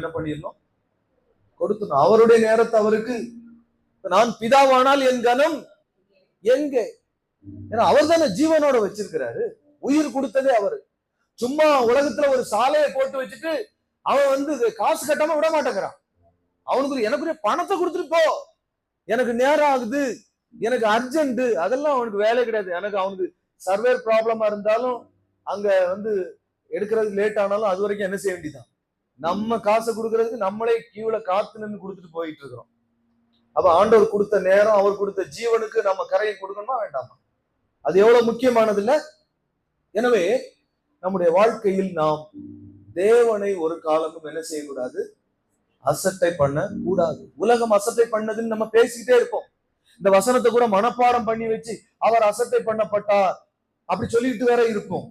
என்ன பண்ணிடணும், கொடுக்கணும். அவருடைய நேரத்தை அவருக்கு. நான் பிதாவானால் என் கனம் எங்கே? ஏன்னா அவர் தானே ஜீவனோட வச்சிருக்கிறாரு, உயிர் கொடுத்ததே அவரு. சும்மா உலகத்துல ஒரு சாலையை போட்டு வச்சுட்டு அவன் காசு கட்டாம விட மாட்டேங்கிறான். அவனுக்கு எனக்குரிய பணத்தை கொடுத்துட்டு போ, எனக்கு நேரம் ஆகுது, எனக்கு அர்ஜென்ட், அதெல்லாம் அவனுக்கு வேலை கிடையாது. அவனுக்கு சர்வேர் ப்ராப்ளமா இருந்தாலும் அங்க எடுக்கிறதுக்கு லேட் ஆனாலும் அது வரைக்கும் என்ன செய்ய வேண்டியதான், நம்ம காசை கொடுக்கறதுக்கு நம்மளே கியூல காத்து நின்று கொடுத்துட்டு போயிட்டு இருக்கிறோம். அப்ப ஆண்டவர் கொடுத்த நேரம், அவர் கொடுத்த ஜீவனுக்கு நம்ம கரையை கொடுக்கணுமா வேண்டாமா? அது எவ்வளவு முக்கியமானது இல்ல? எனவே நம்முடைய வாழ்க்கையில் நாம் தேவனை ஒரு காலமும் என்ன செய்யக்கூடாது, அசட்டை பண்ண கூடாது. உலகம் அசட்டை பண்ணதுன்னு நம்ம பேசிக்கிட்டே இருப்போம். இந்த வசனத்தை கூட மனப்பாடம் பண்ணி வச்சு அவர் அசட்டை பண்ணப்பட்டார் அப்படி சொல்லிட்டு வேற இருப்போம்.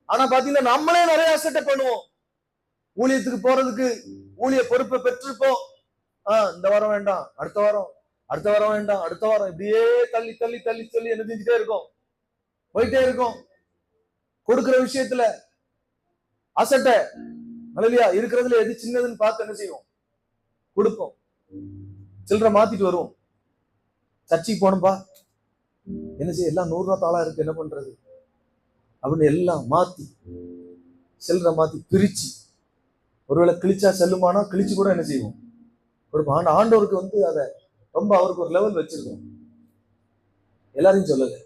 ஆனா பாத்தீங்கன்னா நம்மளே நிறைய அசட்டை பண்ணுவோம். ஊழியத்துக்கு போறதுக்கு ஊழிய பொறுப்பை பெற்றிருப்போம். இந்த வாரம் வேண்டாம், அடுத்த வாரம் வேண்டாம், அடுத்த வாரம், இப்படியே தள்ளி தள்ளி தள்ளி சொல்லி என்ன செஞ்சுட்டே இருக்கோம், போயிட்டே இருக்கோம். கொடுக்கிற விஷயத்துல அசட்டை இல்லையா? இருக்கிறதுல எது சின்னதுன்னு பார்த்து என்ன செய்வோம், கொடுப்போம். சில்லறை மாத்திட்டு வருவோம். சர்ச்சைக்கு போனோம்பா, என்ன செய்ய, எல்லாம் 100 ரூபா தாளா இருக்கு, என்ன பண்றது அப்படின்னு எல்லாம் மாத்தி சில்லறை மாத்தி பிரிச்சு, ஒருவேளை கிழிச்சா செல்லுமானா கிழிச்சு கூட என்ன செய்வோம், கொடுப்போம். ஆண்டவருக்கு அதை ரொம்ப அவருக்கு ஒரு லெவல் வச்சிருக்கோம். எல்லாரையும் சொல்லல,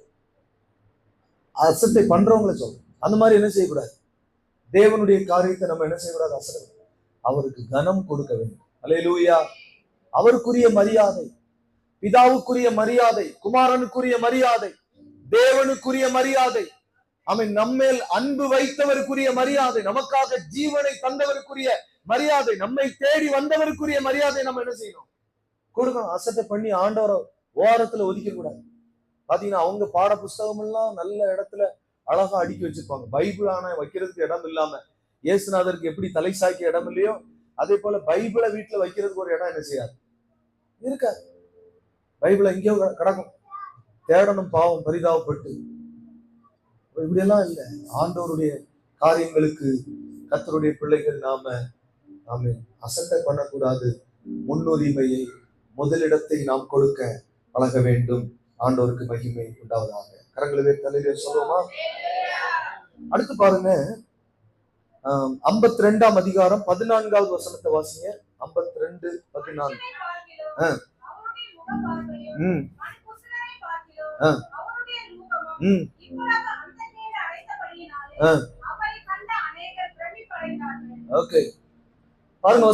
அசட்டை பண்றவங்கள சொல்ல. அந்த மாதிரி என்ன செய்யக்கூடாது, தேவனுடைய காரியத்தை நம்ம என்ன செய்யக்கூடாது, அசட்டை. அவருக்கு கனம் கொடுக்க வேண்டும். அல்லேலூயா. அவருக்குரிய மரியாதை, பிதாவுக்குரிய மரியாதை, குமாரனுக்குரிய மரியாதை, தேவனுக்குரிய மரியாதை, அவன் நம்மேல் அன்பு வைத்தவருக்குரிய மரியாதை, நமக்காக ஜீவனை தந்தவருக்குரிய மரியாதை, நம்மை தேடி வந்தவருக்குரிய மரியாதை நம்ம என்ன செய்யணும், கொடுக்கணும். அசட்டை பண்ணி ஆண்டவரை ஓரத்துல ஒதுக்க கூடாது. பாத்தீங்கன்னா அவங்க பாட புஸ்தகம் எல்லாம் நல்ல இடத்துல அழகா அடுக்கி வச்சிருப்பாங்க. பைபிள் ஆனா வைக்கிறதுக்கு இடம் இல்லாம, இயேசுநாதருக்கு எப்படி தலை சாய்க்க இடம் இல்லையோ அதே போல பைபிளை வீட்டுல வைக்கிறதுக்கு ஒரு இடம் என்ன செய்யாது, இருக்காது. பைபிளை எங்கேயோ கிடக்கும், தேடணும், பாவம் பரிதாபப்பட்டு. இப்படி எல்லாம் இல்லை. ஆண்டவருடைய காரியங்களுக்கு கர்த்தருடைய பிள்ளைகள் நாம அசட்டை பண்ணக்கூடாது. முன்னுரிமையை, முதலிடத்தை நாம் கொடுக்க பழக வேண்டும். ஆண்டவருக்கு மகிமை உண்டாவதாக. கரங்களை தலையிலே சொல்லுவோமா? அடுத்து பாருங்க, 52ஆம் அதிகாரம் 14வது வசனத்தை வாசிங்க. 52:14. ஓகே, பாருங்க.